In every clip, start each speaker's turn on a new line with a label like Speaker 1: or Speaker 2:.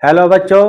Speaker 1: Hello बच्चों,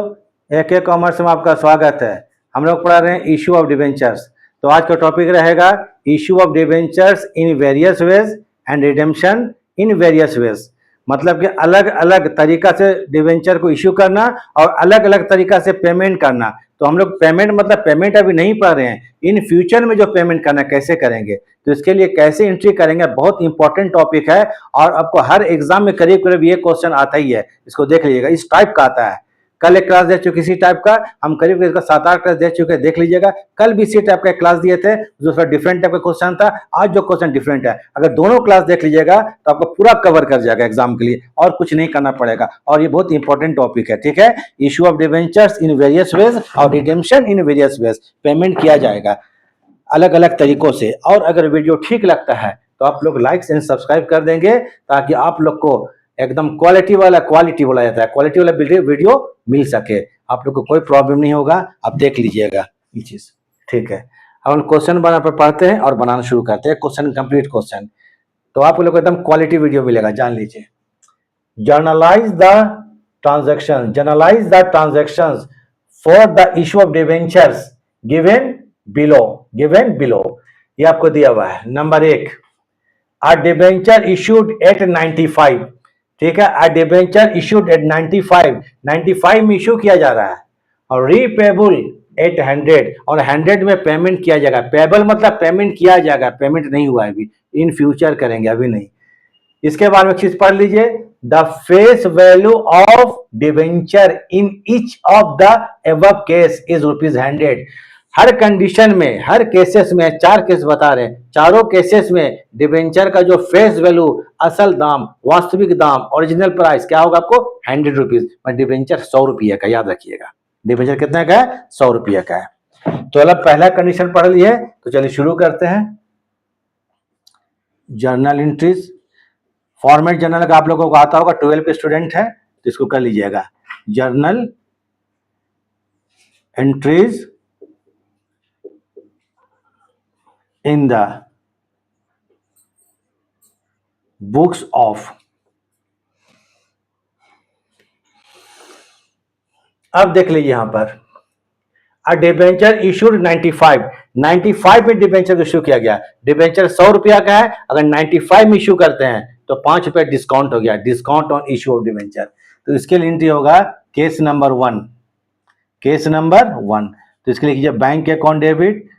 Speaker 1: AK commerce में आपका स्वागत है। हम लोग पढ़ा रहे हैं इशू ऑफ डिबेंचर्स। तो आज का टॉपिक रहेगा issue of debentures in various veg and redemption in various veg. मतलब कि अलग अलग तरीका से डिबेंचर को इशू करना और अलग अलग तरीका से पेमेंट करना। तो हम लोग पेमेंट मतलब पेमेंट अभी नहीं पढ़ रहे हैं, इन फ्यूचर में जो पेमेंट करना कैसे करेंगे, तो इसके लिए कैसे एंट्री करेंगे, बहुत इंपॉर्टेंट टॉपिक है। और आपको हर एग्जाम में करीब करीब ये क्वेश्चन आता ही है, इसको देख लीजिएगा। इस टाइप का आता है। कल एक क्लास दे चुके इसी टाइप का, हम करीब इसका 7-8 क्लास दे चुके हैं, देख लीजिएगा। कल भी इसी टाइप का क्लास दिए थे, दूसरा डिफरेंट टाइप का क्वेश्चन था। आज जो क्वेश्चन डिफरेंट है, अगर दोनों क्लास देख लीजिएगा तो आपको पूरा कवर कर जाएगा एग्जाम के लिए, और कुछ नहीं करना पड़ेगा। और ये बहुत इंपॉर्टेंट टॉपिक है, ठीक है। Issue of debentures in various ways और redemption in various ways. Payment किया जाएगा अलग अलग तरीकों से। और अगर वीडियो ठीक लगता है तो आप लोग लाइक एंड सब्सक्राइब कर देंगे, ताकि आप लोग को एकदम क्वालिटी बोला जाता है, क्वालिटी वाला वीडियो मिल सके। आप लोग को कोई प्रॉब्लम नहीं होगा, आप देख लीजिएगा ये चीज, ठीक है। हम क्वेश्चन बना पर पढ़ते हैं और बनाना शुरू करते हैं। क्वेश्चन कंप्लीट क्वेश्चन, तो आप लोग को एकदम क्वालिटी वीडियो मिलेगा, जान लीजिए। Generalized the transactions for the issue of debentures given below. ये आपको दिया हुआ है। Number 1, a debenture issued at 95, ठीक है। अ डिबेंचर इशूड एट 95 में इशू किया जा रहा है, और रीपेबल एट 100, और 100 में पेमेंट किया जाएगा। पेबल मतलब पेमेंट किया जाएगा, पेमेंट नहीं हुआ है अभी, इन फ्यूचर करेंगे, अभी नहीं। इसके बारे में चीज पढ़ लीजिए। The face value of debenture in each of the above case is ₹100। Her condition में, हर केसेस में, 4 केस बता रहे हैं, चारों केसेस में डिबेंचर का जो फेस वैल्यू, असल दाम, वास्तविक दाम, ओरिजिनल प्राइस क्या होगा आपको? ₹100। पर डिबेंचर 100 रुपये का, याद रखिएगा। डिबेंचर कितने का है? 100 रुपये का है। तो अब पहला कंडीशन पढ़ लिए, तो चलिए शुरू करते हैं। जर्नल एंट्रीज, फॉर्मेट जर्नल का आप लोगों को आता होगा, 12 के स्टूडेंट है तो इसको कर लीजिएगा। Journal entries in the books of. अब देख लीजिए यहां पर, अ डिबेंचर इशूड 95 में डिबेंचर इशू किया गया। डिबेंचर 100 रुपया का है, अगर 95 में इशू करते हैं तो 5 रुपया डिस्काउंट हो गया, discount on issue of debenture. तो इसके लिए एंट्री होगा केस नंबर 1, केस नंबर 1। तो इसके लिए कीजिए बैंक अकाउंट डेबिट।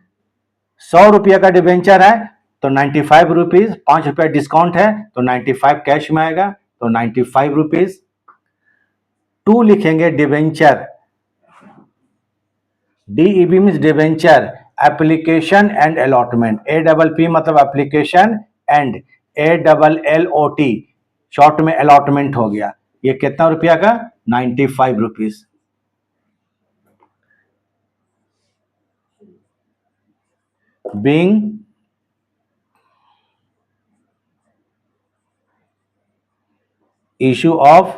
Speaker 1: 100 रुपया का डिबेंचर है तो 95 रुपीज, 5 रुपया डिस्काउंट है तो 95 कैश में आएगा, तो 95 रुपीज। 2 लिखेंगे debenture, DEB means debenture application and allotment. APP मतलब एप्लीकेशन, एंड ALLOT शॉर्ट में अलॉटमेंट हो गया। ये कितना रुपया का? 95 rupees. Being issue of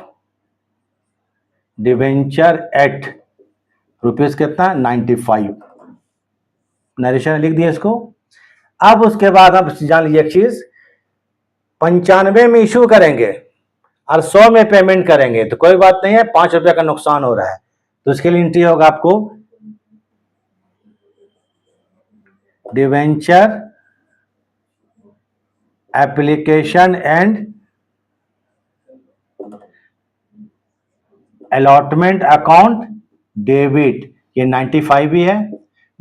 Speaker 1: debenture at rupees कितना? 95। नरेशन लिख दिया इसको। अब उसके बाद आप जान लीजिए एक चीज, 95 में इशू करेंगे और 100 में पेमेंट करेंगे तो कोई बात नहीं है, 5 रुपया का नुकसान हो रहा है। तो इसके लिए एंट्री होगा आपको debenture application and allotment account debit. ये 95 भी है,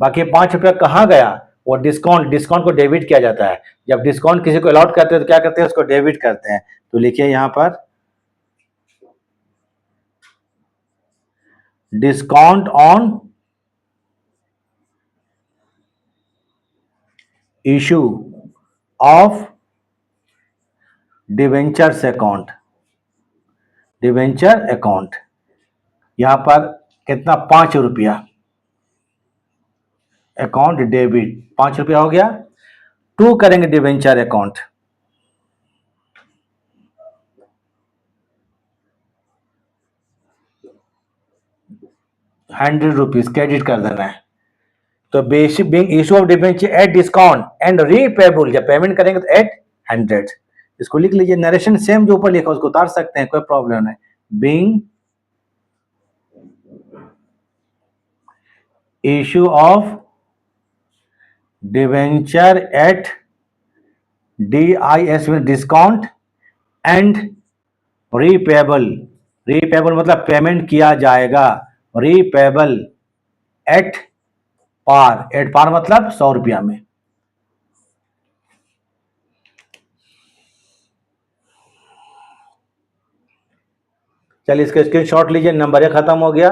Speaker 1: बाकी 5 रुपया कहाँ गया? वो डिस्काउंट को डेबिट किया जाता है। जब डिस्काउंट किसी को अलॉट करते हैं तो क्या करते हैं? उसको डेबिट करते हैं। तो लिखिए यहां पर discount on issue of debentures account, debenture account. यहां पर कितना? 5 रुपया अकाउंट डेबिट, 5 रुपया हो गया। 2 करेंगे डिवेंचर अकाउंट, ₹100 क्रेडिट कर देना है। तो basic being issue of debenture at discount and repayable, जब पेमेंट करेंगे तो एट 100। इसको लिख लीजिए। नरेशन सेम जो ऊपर लिखा उसको उतार सकते हैं, कोई प्रॉब्लम नहीं। Being issue of debenture at DIS में डिस्काउंट एंड रीपेबल, रीपेबल मतलब पेमेंट किया जाएगा, repayable at par, at par मतलब 100 रुपया में। चलिए इसका स्क्रीनशॉट लीजिए। नंबर 1 खत्म हो गया,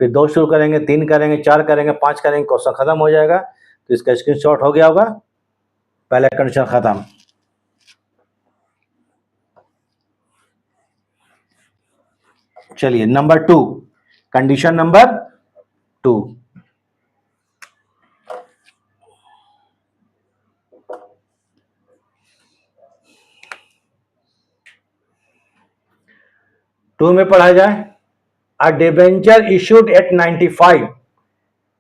Speaker 1: फिर 2 शुरू करेंगे, 3 करेंगे, 4 करेंगे, 5 करेंगे, क्वेश्चन खत्म हो जाएगा। तो इसका स्क्रीनशॉट हो गया होगा, पहला कंडीशन खत्म। चलिए नंबर 2, कंडीशन नंबर 2, टू में पढ़ा जाए। अ डिबेंचर इशूड एट 95,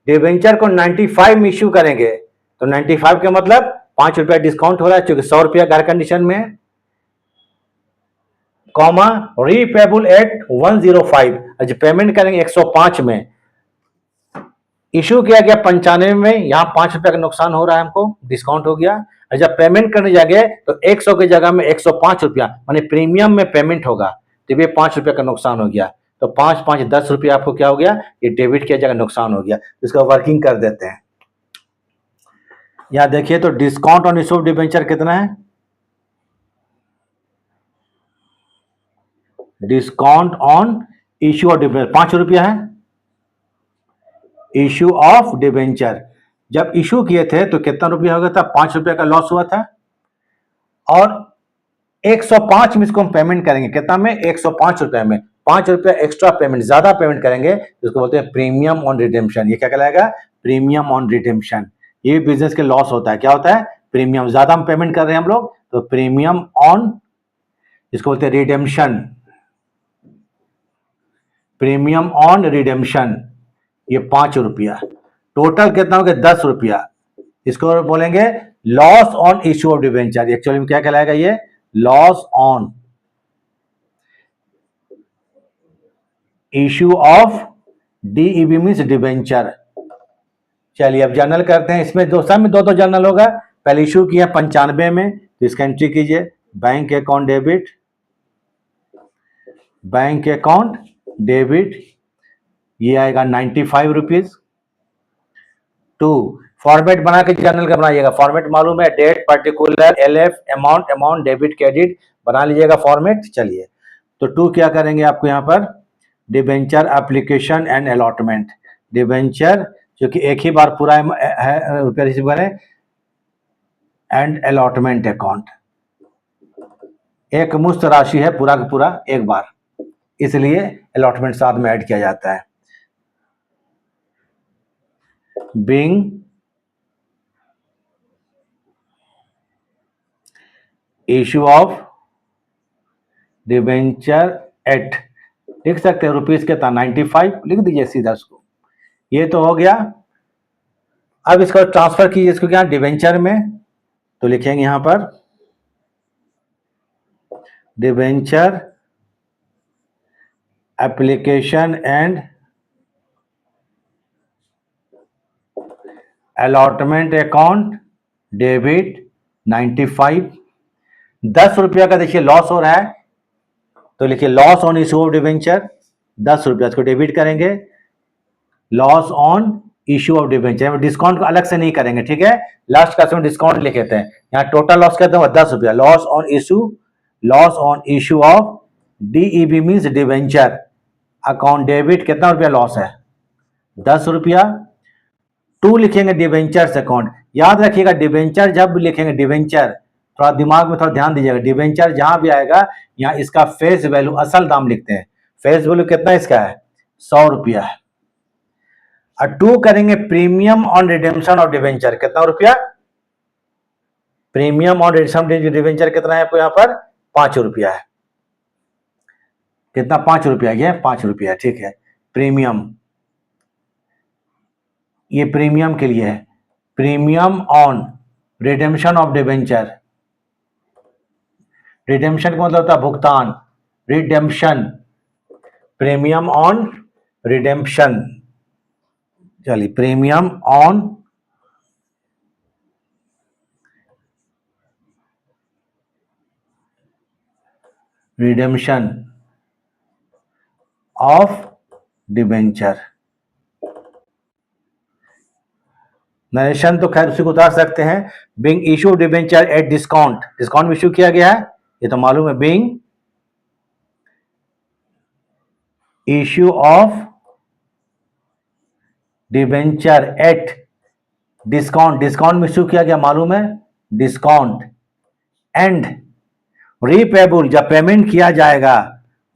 Speaker 1: डिबेंचर को 95 में इश्यू करेंगे, तो 95 के मतलब 5 रुपया डिस्काउंट हो रहा है क्योंकि 100 रुपया घर कंडीशन में है, कॉमा रीपेबल एट 105, जो पेमेंट करेंगे 105 में। इशू किया गया 95 में, यहां 5 रुपया का नुकसान हो रहा है हमको, डिस्काउंट हो गया। और जब पेमेंट करने जाएंगे तो 100 की जगह में 105 रुपया माने प्रीमियम में पेमेंट होगा, तो ये 5 रुपया का नुकसान हो गया। तो 5 5 10 रुपया आपको क्या हो गया, ये डेबिट किया जगह नुकसान हो गया। इसका वर्किंग कर देते हैं। यहां देखिए तो discount on issue of debenture कितना है, discount on issue of debenture 5 रुपया है। इशू ऑफ डिबेंचर जब इशू किए थे तो कितना रुपया हो गया था, 5 रुपया का लॉस हुआ था। और 105 में इसको हम पेमेंट करेंगे, कितना में, 105 रुपया में, 5 रुपया एक्स्ट्रा पेमेंट, ज्यादा पेमेंट करेंगे, इसको बोलते हैं प्रीमियम ऑन रिडेम्पशन। ये क्या कहलाएगा, प्रीमियम ऑन रिडेम्पशन। ये बिजनेस के लॉस होता है, क्या होता है, प्रीमियम, ज्यादा हम पेमेंट कर रहे हैं हम लोग, तो प्रीमियम ऑन, इसको बोलते हैं रिडेम्पशन, प्रीमियम ऑन रिडेम्पशन। ये 5 रुपया, टोटल कितना हो गया, 10 रुपया। इसको बोलेंगे loss on issue of debenture. Actually में क्या कहलाएगा, ये loss on issue of DEB means debenture. चलिए अब जर्नल करते हैं। इसमें दो सब में दो जर्नल होगा। पहले इशू किया 95 में, तो इसका एंट्री कीजिए, bank account debit, bank account debit, ये आएगा 95 रुपीज। 2 फॉर्मेट बना के जर्नल का बनाइएगा, फॉर्मेट मालूम है, date, particular, LF, amount, amount, debit, credit, बना लीजिएगा फॉर्मेट। चलिए तो 2 क्या करेंगे आपको यहाँ पर, debenture application and allotment, debenture जो कि एक ही बार पूरा रुपया रिसीव करें, एंड अलॉटमेंट अकाउंट, एक मुश्त राशि है पूरा का पूरा एक बार, इसलिए अलॉटमेंट साथ में ऐड किया जाता है। Being issue of debenture at, लिख सकते हैं रुपीज के 95, लिख दीजिए सीधा उसको। ये तो हो गया। अब इसको ट्रांसफर कीजिए, इसको क्या डिबेंचर में, तो लिखेंगे यहां पर debenture application and allotment account debit 95। 10 रुपया का देखिए लॉस हो रहा है, तो लिखिए loss on issue of debenture 10 रुपया, इसको डेबिट करेंगे, loss on issue of debenture, discount को अलग से नहीं करेंगे, ठीक है, लास्ट का समय डिस्काउंट लिख देते हैं। यहाँ टोटल लॉस कहते हैं 10 रुपया, loss on issue of DEB means debenture account debit, कितना रुपया लॉस है, 10 रुपया। 2 लिखेंगे डिबेंचर्स अकाउंट। याद रखिएगा डिबेंचर जब लिखेंगे, डिबेंचर थोड़ा दिमाग में थोड़ा ध्यान दीजिएगा, डिबेंचर जहां भी आएगा यहाँ इसका फेस वैल्यू, असल दाम लिखते हैं। फेस वैल्यू कितना इसका है, 100 रुपया है। और 2 करेंगे premium on redemption of debenture, कितना रुपया, प्रीमियम ऑन रिडेम्पशन डिबेंचर कितना है आपको यहाँ पर, 5 रुपया है। कितना, 5 रुपया, ये 5 रुपया, ठीक है। प्रीमियम, ये प्रीमियम के लिए है, premium on redemption of debenture, redemption का मतलब होता है भुगतान, रिडेम्पशन, प्रीमियम ऑन रिडेम्पशन चलिए, premium on redemption of debenture. Narration तो खैर उसी को उतार सकते हैं। Being issue debenture at discount, discount issue किया गया है, ये तो मालूम है। Being issue of debenture at discount, discount में इशू किया गया, मालूम है, डिस्काउंट। एंड रीपेबल, जब पेमेंट किया जाएगा,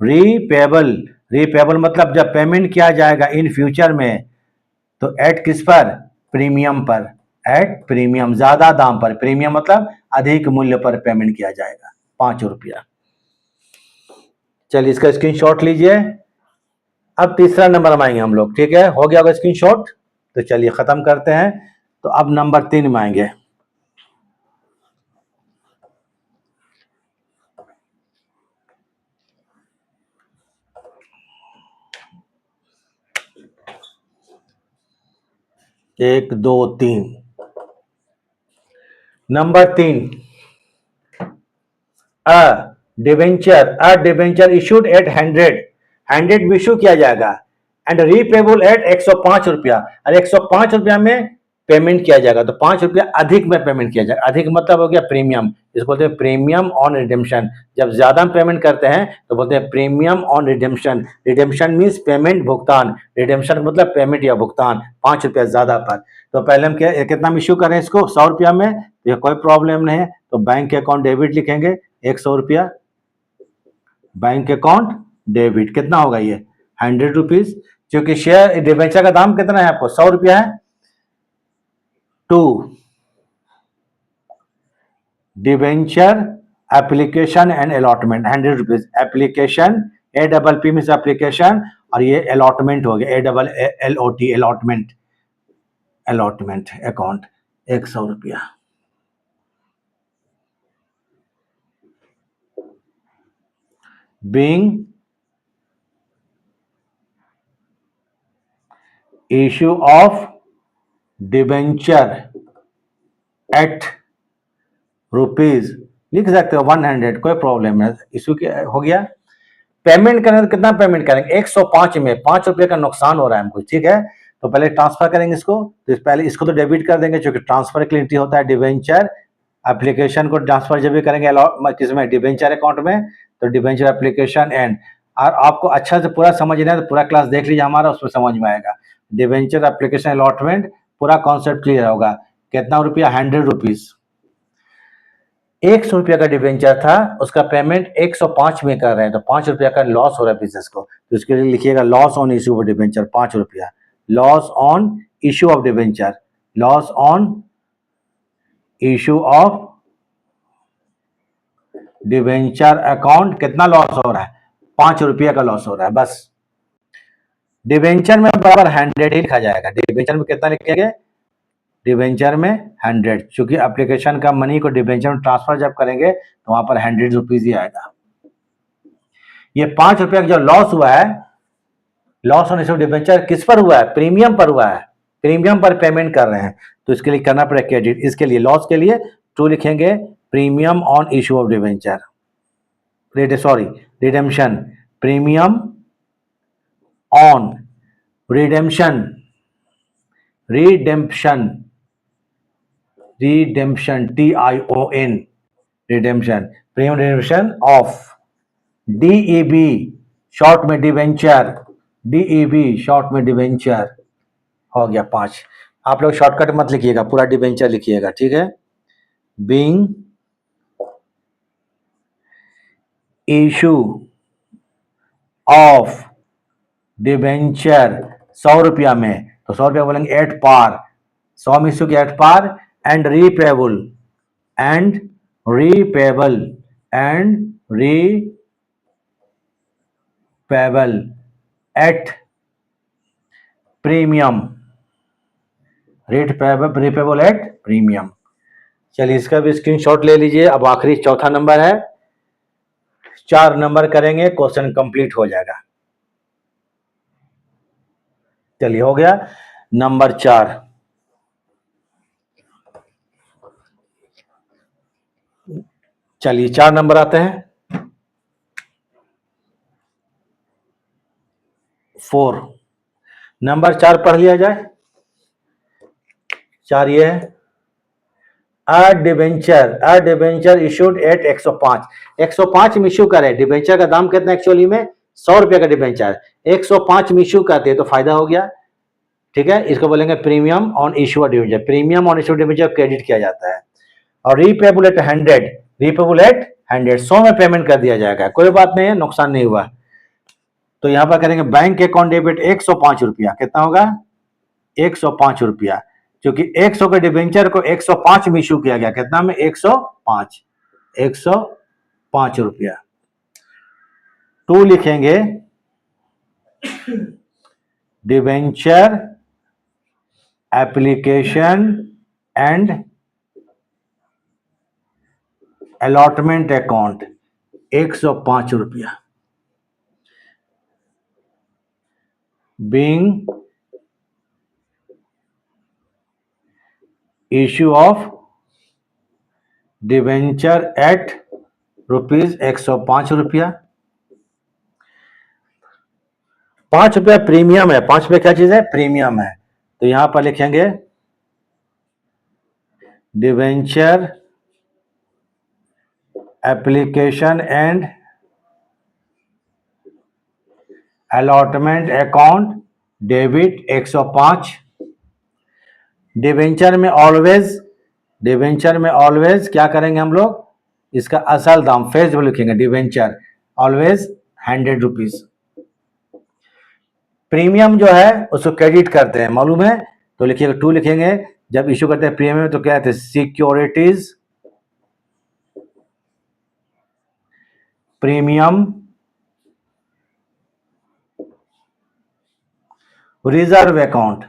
Speaker 1: रीपेबल, रीपेबल मतलब जब पेमेंट किया जाएगा इन फ्यूचर में, तो एट किस पर, प्रीमियम पर, एट प्रीमियम, ज्यादा दाम पर, प्रीमियम मतलब अधिक मूल्य पर पेमेंट किया जाएगा, 5 रुपया। चलिए इसका स्क्रीनशॉट लीजिए। अब तीसरा नंबर में आएंगे हम लोग, ठीक है, हो गया होगा स्क्रीनशॉट, तो चलिए खत्म करते हैं। तो अब नंबर 3 में आएंगे। एक दो तीन, number 3, debenture issued at 100 issue किया जाएगा एंड रीपेबल एट 105 रुपया, और 105 रुपया में पेमेंट किया जाएगा, तो 5 रुपया अधिक में पेमेंट किया जाएगा। अधिक मतलब हो गया प्रीमियम, जिसको बोलते हैं प्रीमियम ऑन रिडेम्पशन। जब ज्यादा पेमेंट करते हैं तो बोलते हैं premium on redemption. Redemption means payment, भुगतान, रिडेम्पशन मतलब पेमेंट या भुगतान 5 रुपया ज्यादा पर। तो पहले हम कितना में इशू करें इसको, 100 रुपया में, ये कोई प्रॉब्लम नहीं है। तो बैंक के अकाउंट डेबिट लिखेंगे 100 रुपया, बैंक अकाउंट डेबिट, कितना होगा ये 100 रुपीज, क्योंकि शेयर डिबेंचर का दाम कितना है आपको 100 रुपया है। To debenture application and allotment 100 rupees, application APP means application, और ये अलॉटमेंट हो गया ALLOT, अलॉटमेंट, अलॉटमेंट अकाउंट 100 रुपया। Being issue of debenture at rupees, लिख सकते हो 100, कोई प्रॉब्लम है, इशू हो गया। पेमेंट करें तो कितना पेमेंट करेंगे 105 में, 5 रुपये का नुकसान हो रहा है हमको, ठीक है। तो पहले ट्रांसफर करेंगे इसको, तो पहले इसको तो डेबिट कर देंगे, क्योंकि ट्रांसफर की एंट्री होता है डिबेंचर एप्लीकेशन को ट्रांसफर जब भी करेंगे किसमें, डिबेंचर अकाउंट में, तो डिबेंचर एप्लीकेशन एंड। और आपको अच्छा से पूरा समझना है तो पूरा क्लास देख लीजिए हमारा, उसमें समझ में आएगा। डिबेंचर एप्लीकेशन अलॉटमेंट, पूरा कॉन्सेप्ट क्लियर होगा। कितना रुपया, 100 रुपीज। 100 रुपया का डिबेंचर था, उसका पेमेंट 105 में कर रहे हैं, तो 5 रुपया का लॉस हो रहा है बिजनेस को, तो इसके लिए लिखिएगा loss on issue of debenture 5 रुपया, loss on issue of debenture, loss on issue of debenture account, कितना लॉस हो रहा है 5 रुपया का लॉस हो रहा है बस। डिबेंचर में बराबर 100 ही लिखा जाएगा, डिबेंचर में कितना लिखेंगे, डिबेंचर में 100, क्योंकि एप्लीकेशन का मनी को डिबेंचर में ट्रांसफर जब करेंगे तो वहां पर 100 रुपीज ही आएगा। ये 5 रुपया का जो लॉस हुआ है, लॉस ऑन इश्यू डिबेंचर किस पर हुआ है, प्रीमियम पर हुआ है, प्रीमियम पर पेमेंट कर रहे हैं, तो इसके लिए करना पड़ेगा क्रेडिट। इसके लिए लॉस के लिए 2 लिखेंगे, premium on issue of debenture, sorry redemption, premium on redemption, redemption, redemption TION, redemption, premium redemption of DEB, short में डिवेंचर, DEB शॉर्ट में डिवेंचर, हो गया 5। आप लोग शॉर्टकट मत लिखिएगा, पूरा डिवेंचर लिखिएगा, ठीक है। बीइंग इशू ऑफ डिवेंचर 100 रुपया में, तो 100 रुपया बोलेंगे एट पार, 100 में इशू किया at par, and repayable, and repayable, and repayable at premium, repayable at premium. चलिए इसका भी स्क्रीनशॉट ले लीजिए। अब आखिरी चौथा नंबर है, 4 नंबर करेंगे, क्वेश्चन कंप्लीट हो जाएगा। चलिए हो गया। नंबर 4, चलिए 4 नंबर आते हैं 4, नंबर 4 पढ़ लिया जाए। 4 ये है, अ डिबेंचर इशूड एट 105 में इशू करे। डिबेंचर का दाम कितना एक्चुअली में 100 रुपए का डिबेंचर 105 में इशू करते हैं तो फायदा हो गया। ठीक है, इसको बोलेंगे premium on issue debenture. Premium on issue debenture credit किया जाता है। और रीपेबल एट 100 100 में पेमेंट कर दिया जाएगा, कोई बात नहीं है, नुकसान नहीं हुआ। तो यहां पर करेंगे बैंक अकाउंट डेबिट 105 रुपया, कितना होगा 105 रुपया, क्योंकि 100 के डिबेंचर को 105 में इशू किया गया, कितना में 105 रुपया। 2 लिखेंगे debenture application and allotment account 105 रुपया। Being issue of debenture at rupees 105 रुपया। 5 रुपया प्रीमियम है। 5 रुपया क्या चीज है, प्रीमियम है। तो यहां पर लिखेंगे debenture application and allotment account debit 105। Debenture में ऑलवेज क्या करेंगे हम लोग, इसका असल दाम फेस वैल्यू लिखेंगे, डिबेंचर ऑलवेज 100 रुपीज। प्रीमियम जो है उसको क्रेडिट करते हैं, मालूम है, तो लिखिएगा 2 लिखेंगे। जब इश्यू करते हैं प्रीमियम तो क्या कहते हैं, सिक्योरिटीज प्रीमियम रिजर्व अकाउंट।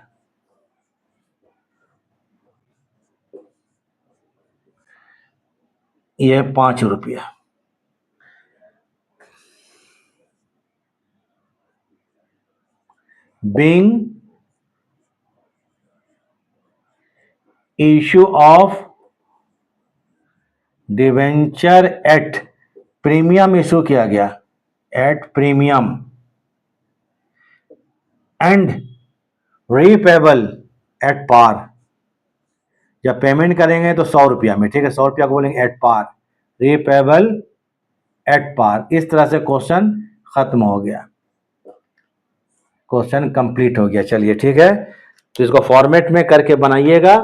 Speaker 1: ये 5 रुपया। Being issue of debenture at premium issue किया गया, at premium and repayable at par. जब पेमेंट करेंगे तो 100 रुपया में, ठीक है, 100 रुपया को बोलेंगे at par, repayable at par. इस तरह से क्वेश्चन खत्म हो गया, क्वेश्चन कंप्लीट हो गया। चलिए ठीक है, तो इसको फॉर्मेट में करके बनाइएगा,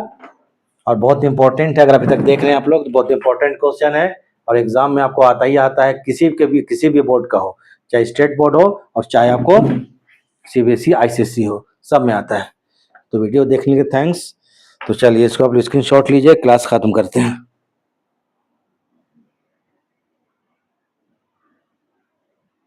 Speaker 1: और बहुत इंपॉर्टेंट है। अगर अभी तक देख रहे हैं आप लोग तो बहुत इंपॉर्टेंट क्वेश्चन है, और एग्जाम में आपको आता ही आता है, किसी भी बोर्ड का हो, चाहे स्टेट बोर्ड हो और चाहे आपको सीबीएसई आईसीएसई हो, सब में आता है। तो वीडियो देखने के थैंक्स। तो चलिए इसको आप स्क्रीनशॉट लीजिए, क्लास खत्म करते हैं।